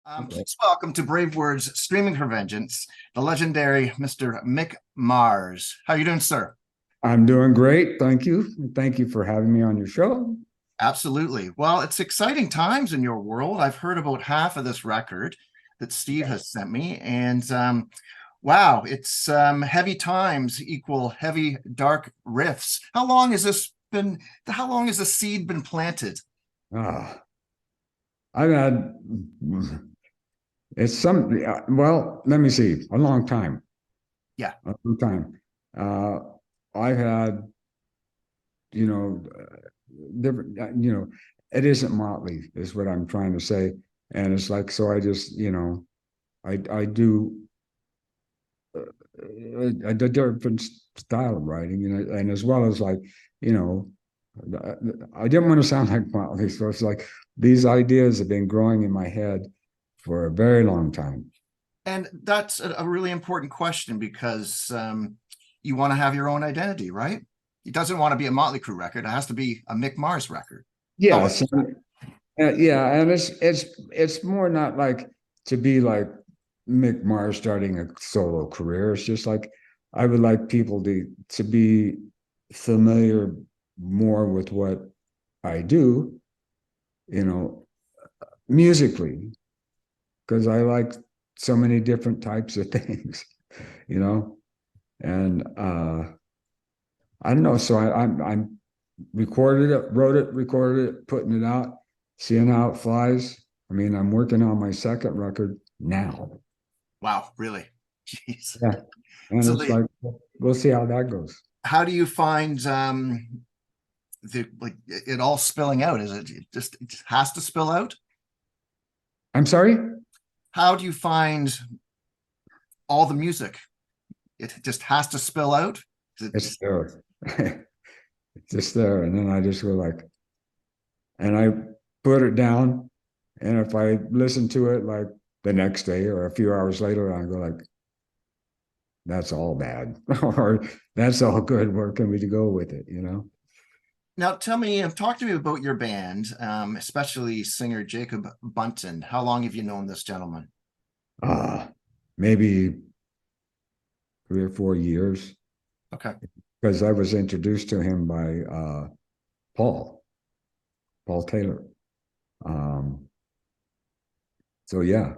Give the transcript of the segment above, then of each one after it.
Okay. Please welcome to BraveWords Streaming for Vengeance, the legendary Mr. Mick Mars. How are you doing, sir? I'm doing great. Thank you. Thank you for having me on your show. Absolutely. Well, it's exciting times in your world. I've heard about half of this record that Steve has sent me, and wow, it's heavy times equal heavy, dark riffs. How long has the seed been planted? Ah, I've had it's some well, let me see, a long time. Yeah. A long time. Uh, I've had, you know, different, it isn't Motley, is what I'm trying to say. And it's like, so I just, I do a different style of writing, and as well as like, you know, I didn't want to sound like Motley, so it's like these ideas have been growing in my head for a very long time. And that's a really important question because you want to have your own identity, right? It doesn't want to be a Mötley Crüe record. It has to be a Mick Mars record. Yes, yeah, and it's more not like to be like Mick Mars starting a solo career. It's just like I would like people to be familiar more with what I do, you know, musically, because I like so many different types of things, you know, and I don't know. So I'm recorded it, wrote it, recorded it, putting it out, seeing how it flies. I mean, I'm working on my second record now. Wow, really? Jeez. Yeah, and So it's like we'll see how that goes. how do you find it all spilling out? Is it has to spill out? I'm sorry. How do you find all the music? It just has to spill out? It's there. It's just there. And then I just go like, and I put it down. And if I listen to it like the next day or a few hours later, I go like, that's all bad. Or that's all good. Where can we go with it, you know? Now, talk to me about your band, especially singer Jacob Bunton. How long have you known this gentleman? Maybe 3 or 4 years. Okay. Because I was introduced to him by Paul Taylor. Um, so yeah,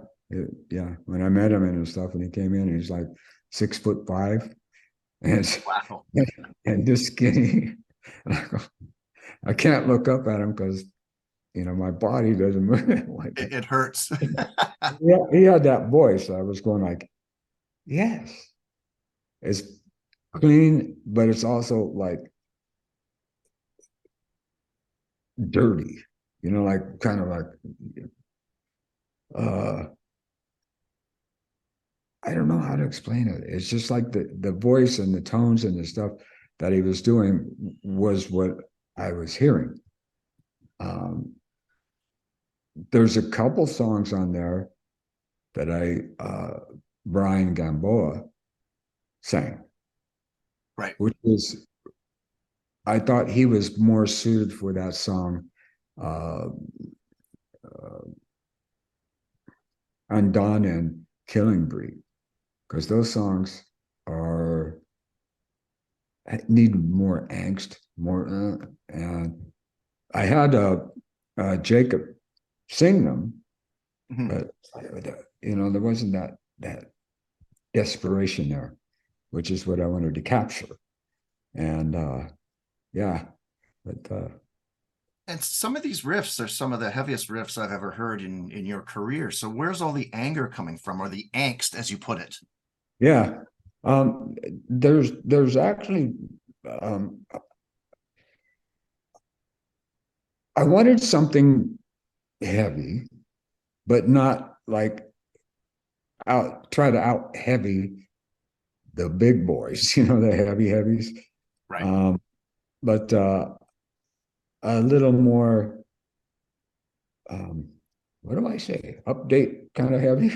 yeah. When I met him and stuff, and he came in, he's like 6'5", and Wow. and just skinny. And I can't look up at him because my body doesn't move like that. It hurts. Yeah, he had that voice. I was going like, yes, it's clean, but it's also like dirty, like kind of like uh I don't know how to explain it. It's just like the voice and the tones and the stuff that he was doing was what I was hearing. There's a couple songs on there that Brian Gamboa sang, Right. which is, I thought he was more suited for that song, uh, uh, Undone and Killing Breed, because those songs are need more angst, more. And I had Jacob sing them, Mhm. but there wasn't that desperation there, which is what I wanted to capture. And yeah, but And some of these riffs are some of the heaviest riffs I've ever heard in your career. So where's all the anger coming from, or the angst, as you put it? yeah, there's actually um, I wanted something heavy, but not like try to out heavy the big boys, the heavies. Right. But a little more, what do I say? Update kind of heavy,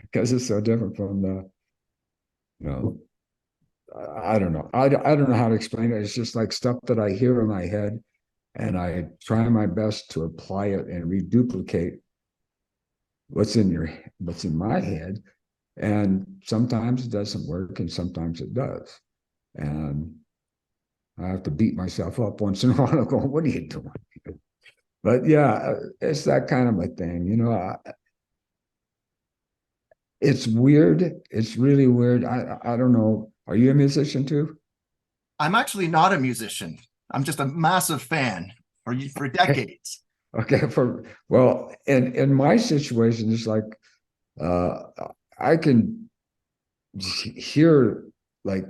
because it's so different from you know, I don't know. I don't know how to explain it. It's just like stuff that I hear in my head, and I try my best to apply it and reduplicate what's in my head. And sometimes it doesn't work, and sometimes it does. And I have to beat myself up once in a while. Go, what are you doing? But yeah, it's that kind of a thing, you know. It's weird. It's really weird. I don't know. Are you a musician too? I'm actually not a musician. I'm just a massive fan for decades. Okay. For well, in my situation, it's like uh, I can hear like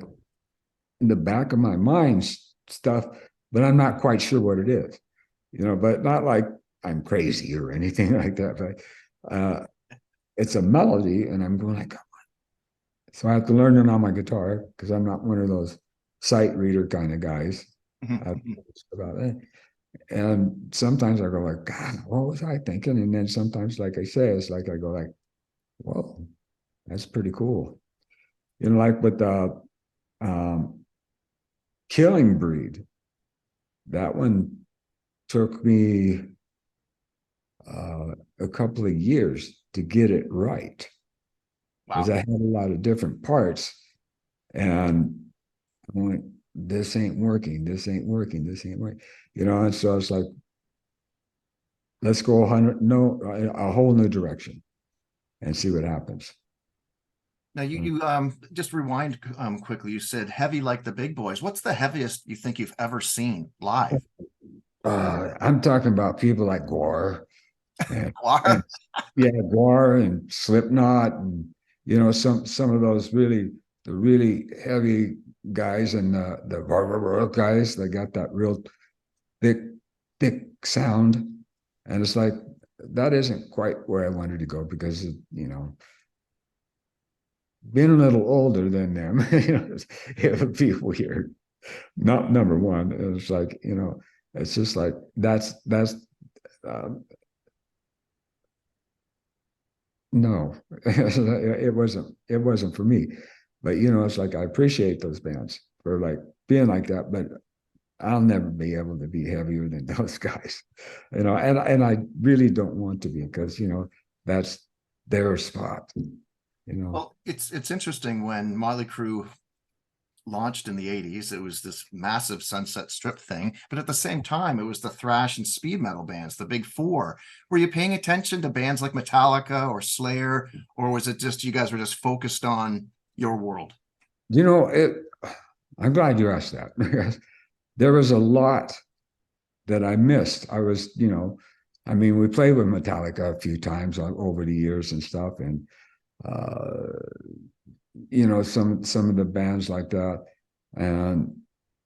in the back of my mind stuff, but I'm not quite sure what it is, you know. But not like I'm crazy or anything like that. But it's a melody, and I'm going like, so I have to learn it on my guitar because I'm not one of those sight reader kind of guys. About it. And sometimes I go like, God, what was I thinking? And then sometimes, like I say, it's like I go like, whoa, that's pretty cool. You know, like with the um, Killing Breed, that one took me a couple of years to get it right because Wow. I had a lot of different parts, and I went, this ain't working, this ain't working, this ain't working, you know. And so it's like, let's go a whole new direction and see what happens. Now you just rewind quickly. You said heavy like the big boys. What's the heaviest you think you've ever seen live? I'm talking about people like Gore and, and Guar? yeah, Gore and Slipknot, and you know, some of those the really heavy guys, and the guys that got that real thick thick sound. And it's like, that isn't quite where I wanted to go because, you know, being a little older than them, you know, it would be weird. Not number one. It's like, you know, it's just like um, no, it wasn't for me. But you know, it's like I appreciate those bands for like being like that, but I'll never be able to be heavier than those guys, you know. And I really don't want to be, because you know that's their spot, you know. Well, it's interesting when Mötley Crüe launched in the 80s, it was this massive Sunset Strip thing, but at the same time, it was the thrash and speed metal bands, the big four. Were you paying attention to bands like Metallica or Slayer, or was it just you guys were just focused on your world? You know it. I'm glad you asked that because there was a lot that I missed. I was, you know, I mean, we played with Metallica a few times over the years and stuff, and uh, you know, some of the bands like that, and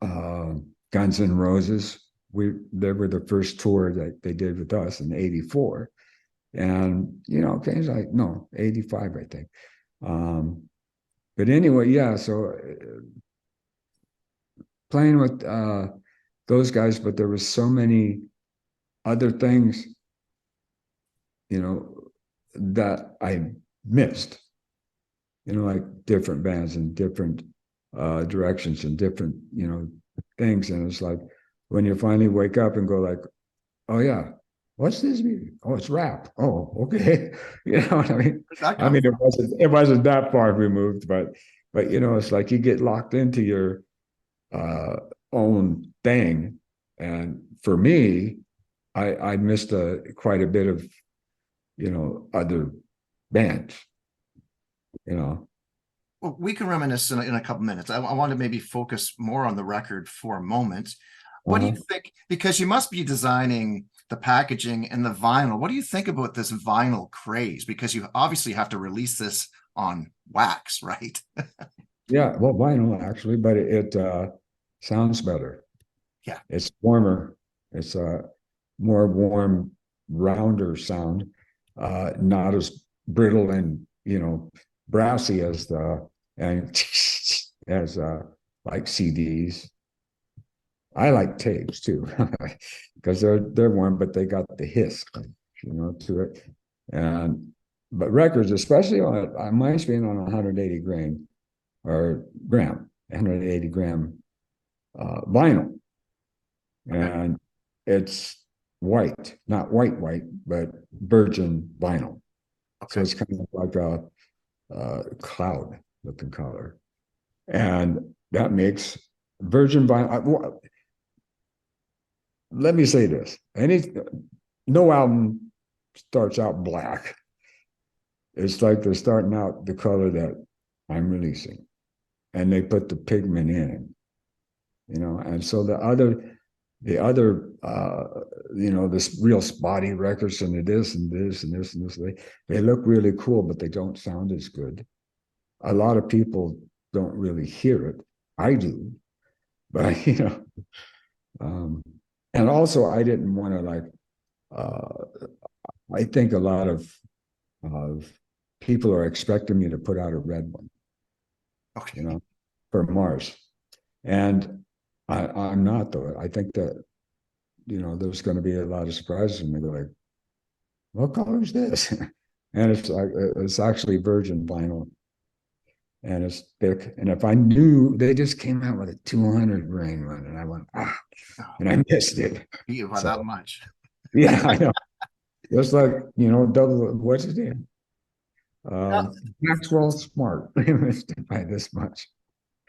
uh, Guns N' Roses. They were the first tour that they did with us in '84, and you know, things like no '85, I think. Um, but anyway, yeah. So playing with those guys, but there was so many other things, you know, that I missed. You know, like different bands and different directions and different, you know, things. And it's like when you finally wake up and go like, oh yeah, what's this music? Oh, it's rap. Oh, okay. You know what I mean? Where'd that I come mean, from? it wasn't that far removed, but you know, it's like you get locked into your uh, own thing. And for me, I missed quite a bit of, you know, other bands, you know. Well, we can reminisce in a couple minutes. I want to maybe focus more on the record for a moment. What do you Uh-huh. think? Because you must be designing the packaging and the vinyl. What do you think about this vinyl craze? Because you obviously have to release this on wax, right? Yeah, well, vinyl actually, but it sounds better. Yeah. It's warmer. It's a more warm, rounder sound, not as brittle and, you know, brassy as the and as like CDs. I like tapes too because they're warm, but they got the hiss, you know, to it. And but records, especially on mine's being on 180 grain or gram, 180 gram vinyl, Okay. and it's white, not white, but virgin vinyl. So Okay. it's kind of like a cloud looking color. And that makes virgin vinyl. Let me say this: no album starts out black. It's like they're starting out the color that I'm releasing, and they put the pigment in, And so the other, this real spotty records and this and this and this and this, they look really cool, but they don't sound as good. A lot of people don't really hear it. I do, but um, and also I didn't want to I think a lot of people are expecting me to put out a red one, Okay. for Mars. And I'm not, though. I think that, there's going to be a lot of surprises and they're like, what color is this? And it's actually virgin vinyl and it's thick. And if I knew, they just came out with a 200 grain one and I went, Oh, and I missed it. beat by So, that much. yeah, I know. Just like, double, what's his name? Now, Maxwell Smart. Missed it by this much.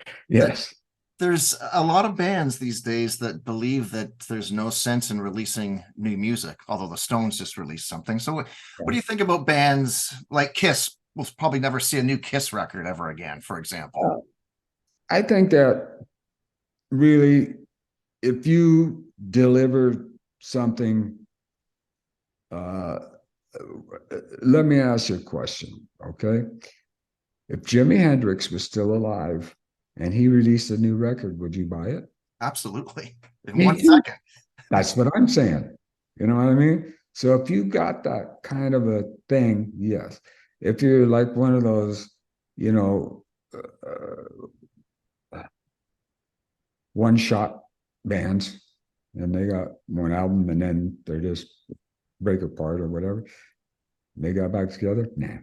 th- Yes. there's a lot of bands these days that believe that there's no sense in releasing new music, although the Stones just released something. So what do you think about bands like Kiss? We'll probably never see a new Kiss record ever again, for example. I think that really, if you deliver something, uh, let me ask you a question, okay? If Jimi Hendrix was still alive and he released a new record, would you buy it? Absolutely. In Me one too. second. That's what I'm saying. You know what I mean? So if you got that kind of a thing, yes. If you're like one of those, you know, one shot bands and they got one album and then they just break apart or whatever, they got back together, nah.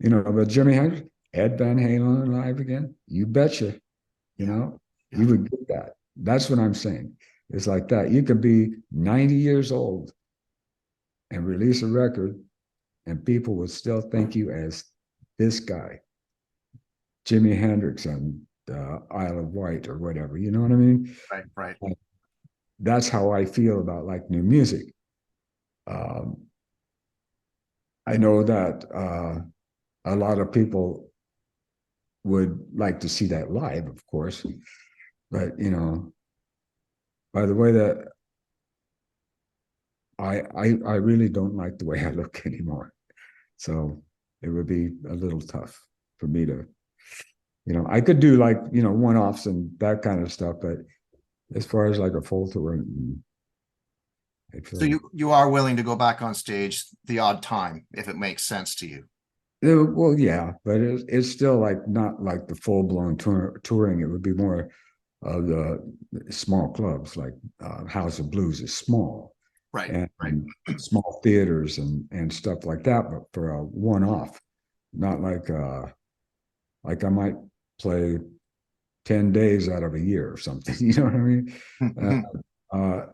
But Jimi Hendrix, Ed Van Halen live again, you betcha, you Yeah. know, Yeah. you would get that. That's what I'm saying. It's like that. You could be 90 years old and release a record and people would still think you as this guy, Jimi Hendrix on Isle of Wight or whatever. You know what I mean? Right. Right. Like, that's how I feel about like new music. Um, I know that a lot of people would like to see that live, of course, but by the way that I really don't like the way I look anymore. So it would be a little tough for me to, I could do like, one-offs and that kind of stuff, but as far as like a full tour, I So feel, you are willing to go back on stage the odd time if it makes sense to you. well, yeah, but it's still like not like the full-blown touring. It would be more of the small clubs, like House of Blues is small, Right. and Right. small theaters and stuff like that, but for a one-off, not like I might play 10 days out of a year or something. You know what I mean? Uh,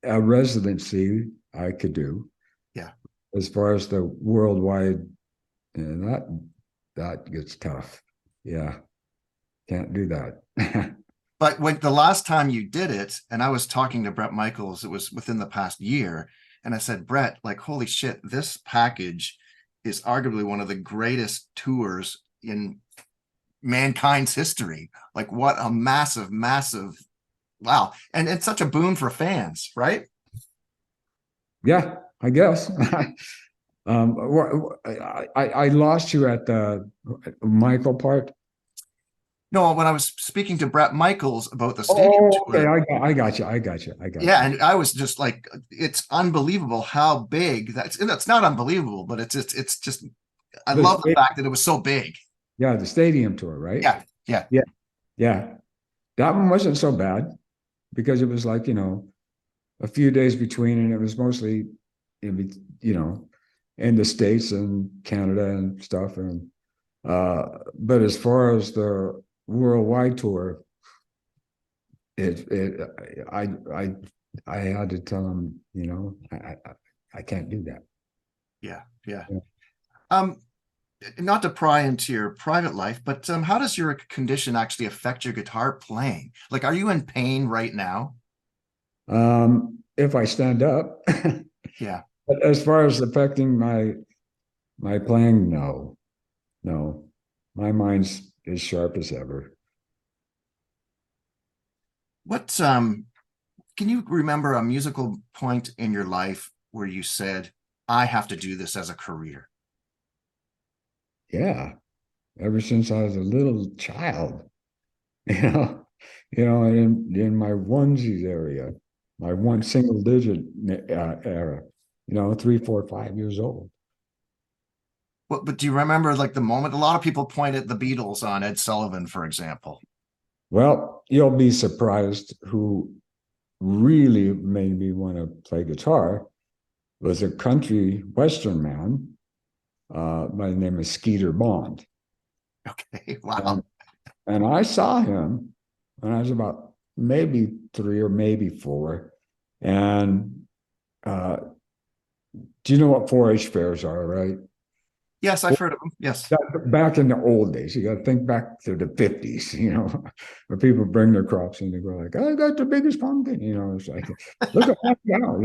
a residency I could do. Yeah. As far as the worldwide, that gets tough. Yeah, can't do that. But when the last time you did it, and I was talking to Bret Michaels, it was within the past year, and I said, Bret, like, holy shit, this package is arguably one of the greatest tours in mankind's history. Like, what a massive, massive, wow. And it's such a boon for fans, right? Yeah, I guess. I lost you at the Michael part. No, when I was speaking to Bret Michaels about the stadium Oh, okay. tour, I got you. I got you. I got yeah, you. and I was just like, it's unbelievable how big that's not unbelievable, but it's just I The love the sta- fact that it was so big. yeah, the stadium tour, right? Yeah, yeah, Yeah, yeah. That one wasn't so bad because it was like, a few days between, and it was mostly, you know, in the States and Canada and stuff. And but as far as the worldwide tour, it I I I had to tell them, I can't do that. Yeah, yeah. Yeah. Um, Not to pry into your private life, but how does your condition actually affect your guitar playing? Like, are you in pain right now? If I stand up, Yeah. but as far as affecting my playing, no, no, my mind's as sharp as ever. What can you remember a musical point in your life where you said, I have to do this as a career? Yeah, ever since I was a little child, you know, in my onesies area, my one single digit era, 3, 4, 5 years old. What, but do you remember like the moment? A lot of people point at the Beatles on Ed Sullivan, for example. Well, you'll be surprised who really made me want to play guitar was a country western man by the name of Skeeter Bond. Okay, wow. And, and I saw him when I was about maybe 3 or maybe 4. And uh, do you know what 4-H fairs are, right? Yes, I've heard of them. Yes. Back in the old days, you got to think back to the 50s, where people bring their crops and they go like, I got the biggest pumpkin, it's like, look at that now,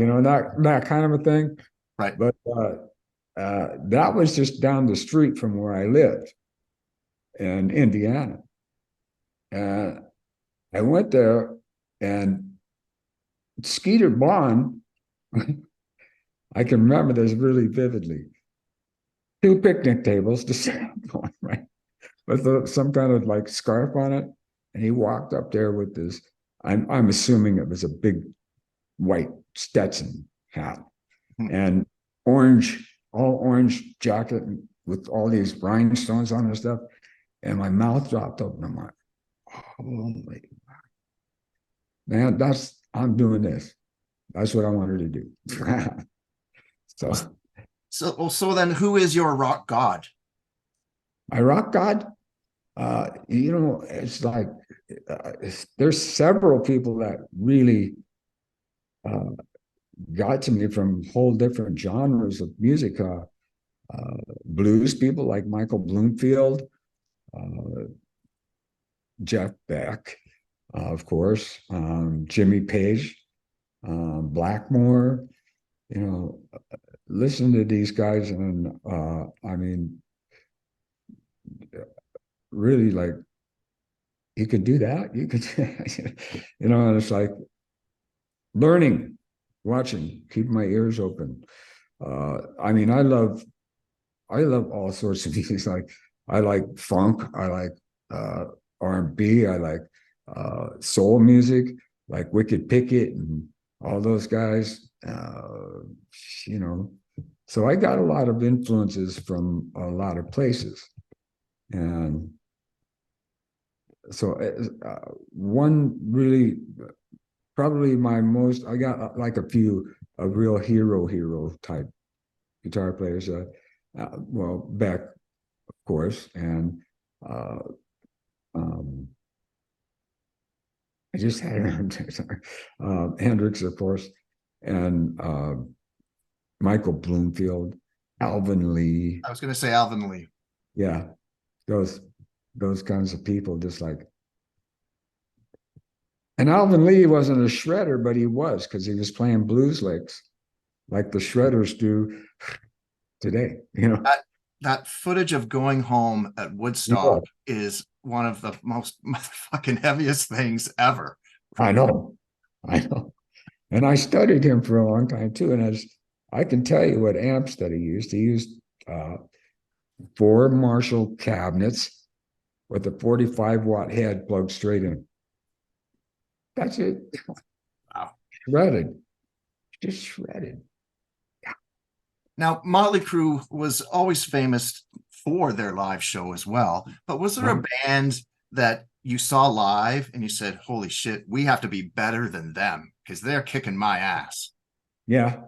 that kind of a thing. Right. But that was just down the street from where I lived in Indiana. And I went there and Skeeter Bond, I can remember this really vividly. 2 picnic tables to sit on, right? With some kind of like scarf on it. And he walked up there with this, I'm assuming it was a big white Stetson hat Hmm. and all orange jacket with all these rhinestones on and stuff. And my mouth dropped open. I'm like, holy man, I'm doing this. That's what I wanted to do. So So then who is your rock god? my rock god, it's like there's several people that really uh, got to me from whole different genres of music. Blues people like Michael Bloomfield, uh, Jeff Beck, of course, Jimmy Page, Blackmore. You know, listen to these guys, and I mean, really, like you could do that. You could, and it's like learning, watching, keep my ears open. I mean, I love all sorts of music. Like I like funk, I like R&B, I like soul music, like Wicked Pickett and all those guys. You know, so I got a lot of influences from a lot of places, and so one really probably my most I got like a few of real hero type guitar players. Well, Beck, of course, and uh, um, I just had Hendrix, of course, and Michael Bloomfield, Alvin Lee. I was going to say Alvin Lee. Yeah, those those kinds of people. Just like, and Alvin Lee wasn't a shredder, but he was because he was playing blues licks like the shredders do today. That footage of going home at Yeah, Woodstock is one of the most motherfucking heaviest things ever. I know, I know. And I studied him for a long time too. And as I can tell you what amps that he used uh, 4 Marshall cabinets with a 45-watt head plugged straight in. That's it. Wow. Shredded, just shredded. Now, Mötley Crüe was always famous for their live show as well. But was there a band that you saw live and you said, holy shit, we have to be better than them because they're kicking my ass? Yeah.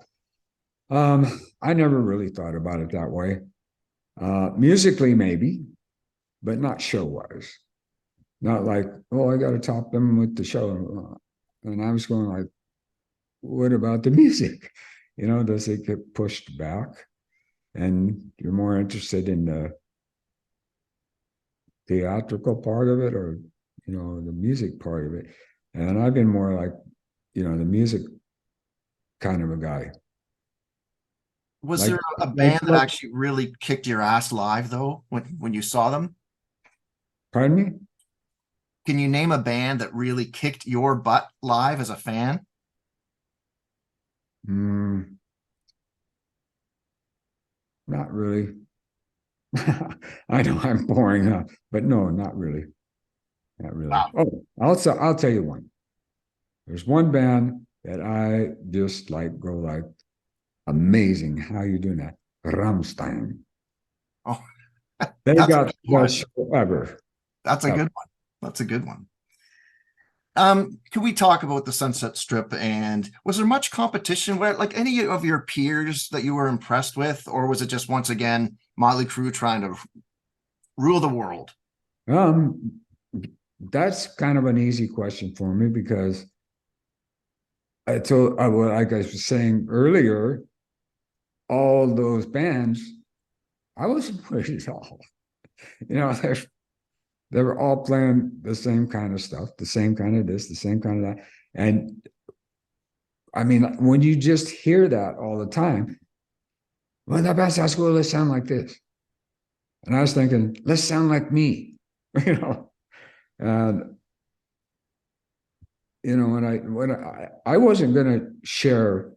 I never really thought about it that way. Musically, maybe, but not show wise. Not like, oh, I got to top them with the show. And I was going like, what about the music? Does it get pushed back? and you're more interested in the theatrical part of it, or the music part of it. And I've been more like the music kind of a guy. Was Like there a band that actually really kicked your ass live though, when you saw them? Pardon me? Can you name a band that really kicked your butt live as a fan? Not really. I know I'm boring, huh? But no, not really. Not really. Wow. Oh, I'll tell you one. There's one band that I just like, go like, amazing. How you doing that? Rammstein. Oh, They that's a got good the one. best show ever. That's a good one. That's a good one. Can we talk about the Sunset Strip, and was there much competition where, like, any of your peers that you were impressed with, or was it just once again Mötley Crüe trying to rule the world? That's kind of an easy question for me, because like I was saying earlier, all those bands, I wasn't worried at all. They were all playing the same kind of stuff, the same kind of this, the same kind of that. And I mean, when you just hear that all the time, well, the best high school, let's sound like this. And I was thinking, let's sound like me, you know. And when I wasn't going to share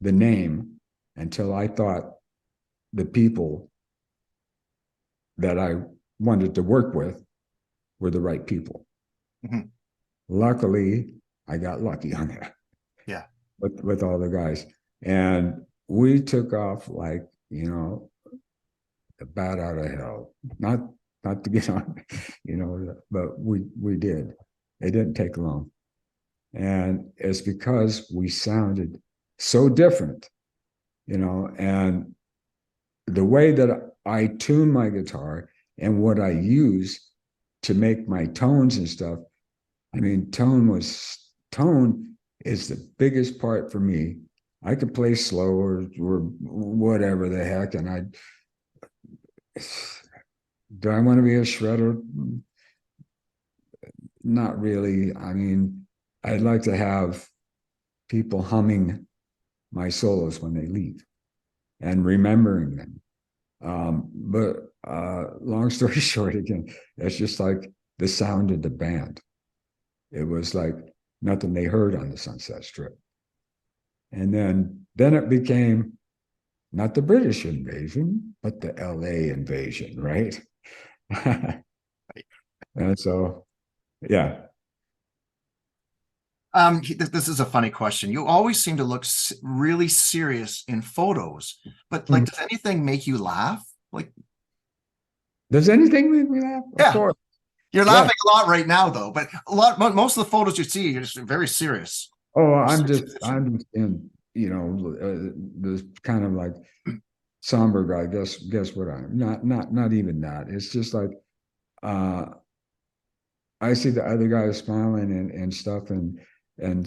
the name until I thought the people that I wanted to work with were the right people. Mm-hmm. Luckily, I got lucky on that. Yeah. With all the guys. And we took off like, the bat out of hell. Not to get on, but we did. It didn't take long. And it's because we sounded so different, and the way that I tune my guitar and what I use to make my tones and stuff. I mean, tone is the biggest part for me. I could play slow or whatever the heck, and do I want to be a shredder? Not really. I mean, I'd like to have people humming my solos when they leave and remembering them. But long story short, again, it's just like the sound of the band. It was like nothing they heard on the Sunset Strip. And then it became not the British invasion, but the LA invasion, right? And so, yeah. This is a funny question. You always seem to look really serious in photos, but like, does anything make you laugh? Like, does anything make me laugh? yeah. Of course. You're laughing a lot right now, though, but most of the photos you see, you're just very serious. Oh, I'm just in, this kind of like somber guy. Guess what I'm not even that. It's just like I see the other guys smiling and stuff, and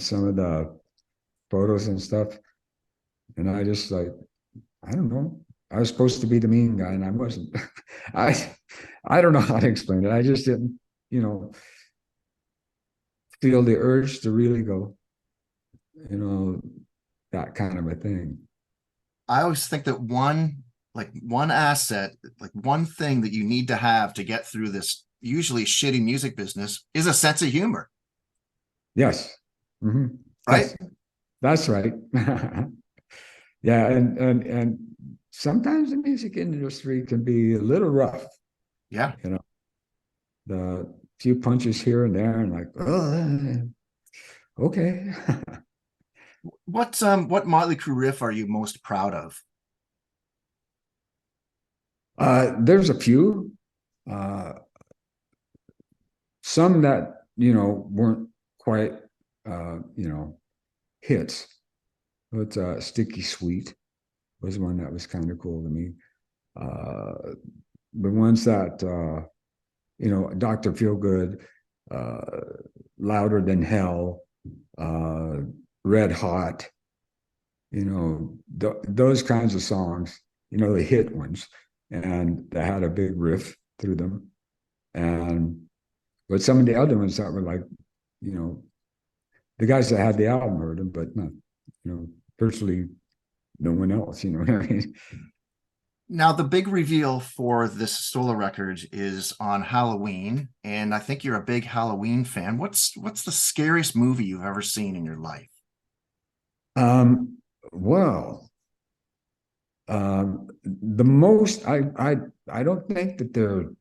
some of the photos and stuff, and I just like, I don't know. I was supposed to be the mean guy, and I wasn't. I don't know how to explain it. I just didn't, feel the urge to really go, that kind of a thing. I always think that one asset, like one thing that you need to have to get through this usually shitty music business is a sense of humor. Yes. Mm-hmm. Right? Yes. That's right. Yeah, and sometimes the music industry can be a little rough. Yeah. The few punches here and there, and like, oh, okay. What Mötley Crüe riff are you most proud of? There's a few. Some that weren't quite hits, but Sticky Sweet was one that was kind of cool to me. The ones that Dr. Feelgood, Louder Than Hell, Red Hot, those kinds of songs, the hit ones, and they had a big riff through them. But some of the other ones that were like, the guys that had the album heard them, but not, virtually no one else, what I mean? Now, the big reveal for this solo record is on Halloween, and I think you're a big Halloween fan. What's the scariest movie you've ever seen in your life? Well, the most I don't think that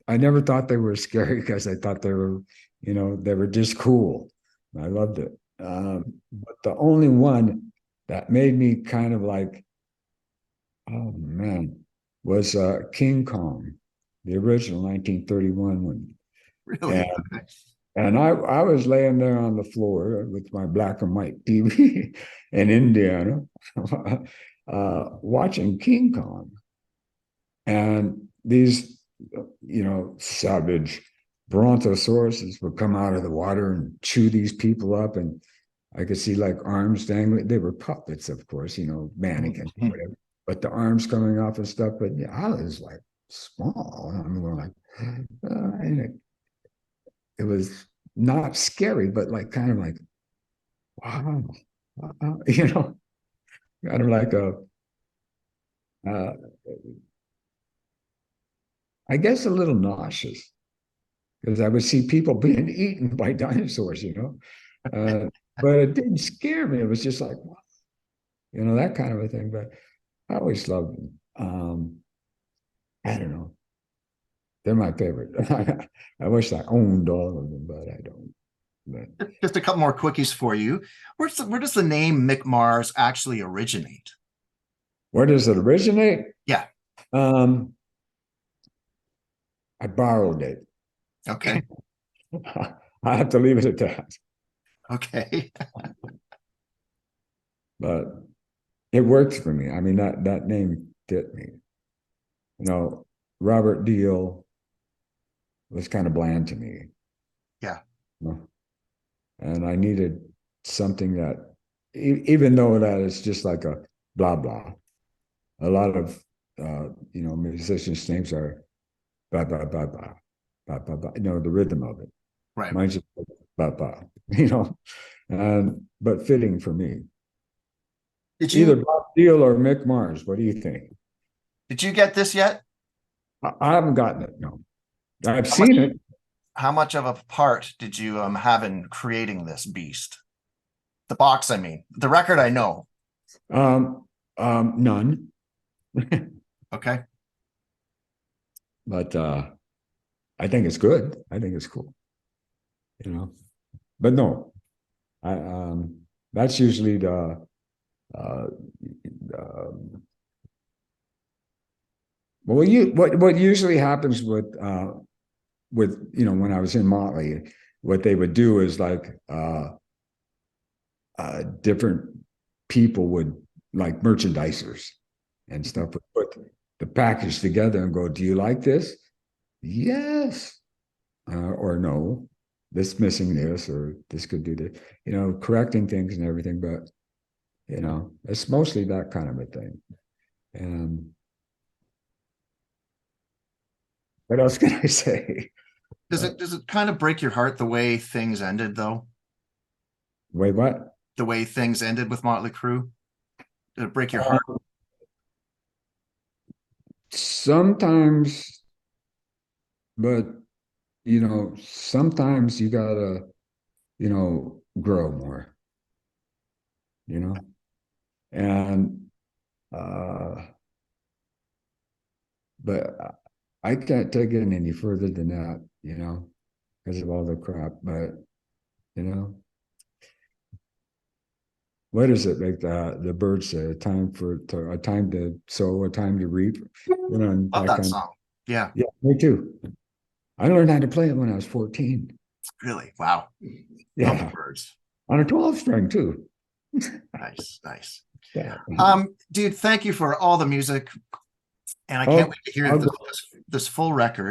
I never thought they were scary because I thought they were, they were just cool. I loved it. But the only one that made me kind of like, oh man, was King Kong, the original 1931 one. Really? And I was laying there on the floor with my black and white TV in Indiana, watching King Kong. And these, savage brontosauruses would come out of the water and chew these people up. And I could see like arms dangling. They were puppets, of course, mannequins, whatever. But the arms coming off and stuff. But yeah, I was like small. I mean, we're like, and it was not scary, but like kind of like, wow, kind of like I guess a little nauseous because I would see people being eaten by dinosaurs, but it didn't scare me. It was just like, wow, that kind of a thing. But I always loved them. I don't know. They're my favorite. I wish I owned all of them, but I don't. But just a couple more quickies for you. Where does the name Mick Mars actually originate? Where does it originate? Yeah. I borrowed it. Okay. I have to leave it at that. Okay. But it works for me. I mean, that name fit me. Robert Deal was kind of bland to me. Yeah. And I needed something that, even though that is just like a blah, blah, a lot of, musicians' names are blah, blah, blah, blah, blah, blah, blah, the rhythm of it. Right. Mine's just blah, blah, but fitting for me. Either Bob Deal or Mick Mars. What do you think? Did you get this yet? I haven't gotten it. No, I've seen it. How much of a part did you have in creating this beast? The box, I mean. The record, I know. None. Okay. But I think it's good. I think it's cool. But no, that's usually the what usually happens with when I was in Mötley, what they would do is like different people would, like merchandisers and stuff, would put the package together and go, do you like this? Yes. Or no, this missing this, or this could do this, correcting things and everything. But, it's mostly that kind of a thing. And what else can I say? Does it kind of break your heart the way things ended, though? Wait, what? The way things ended with Mötley Crüe? Did it break your heart? Sometimes, but sometimes you gotta, grow more, and but I can't take it any further than that, because of all the crap. But what is it like the birds say? A time to sow, a time to reap. Love that song. Yeah. Yeah, me too. I learned how to play it when I was 14. Really? Wow. Yeah. Love the birds. On a 12 string too. Nice. Yeah. Dude, thank you for all the music. And I can't wait to hear this full record.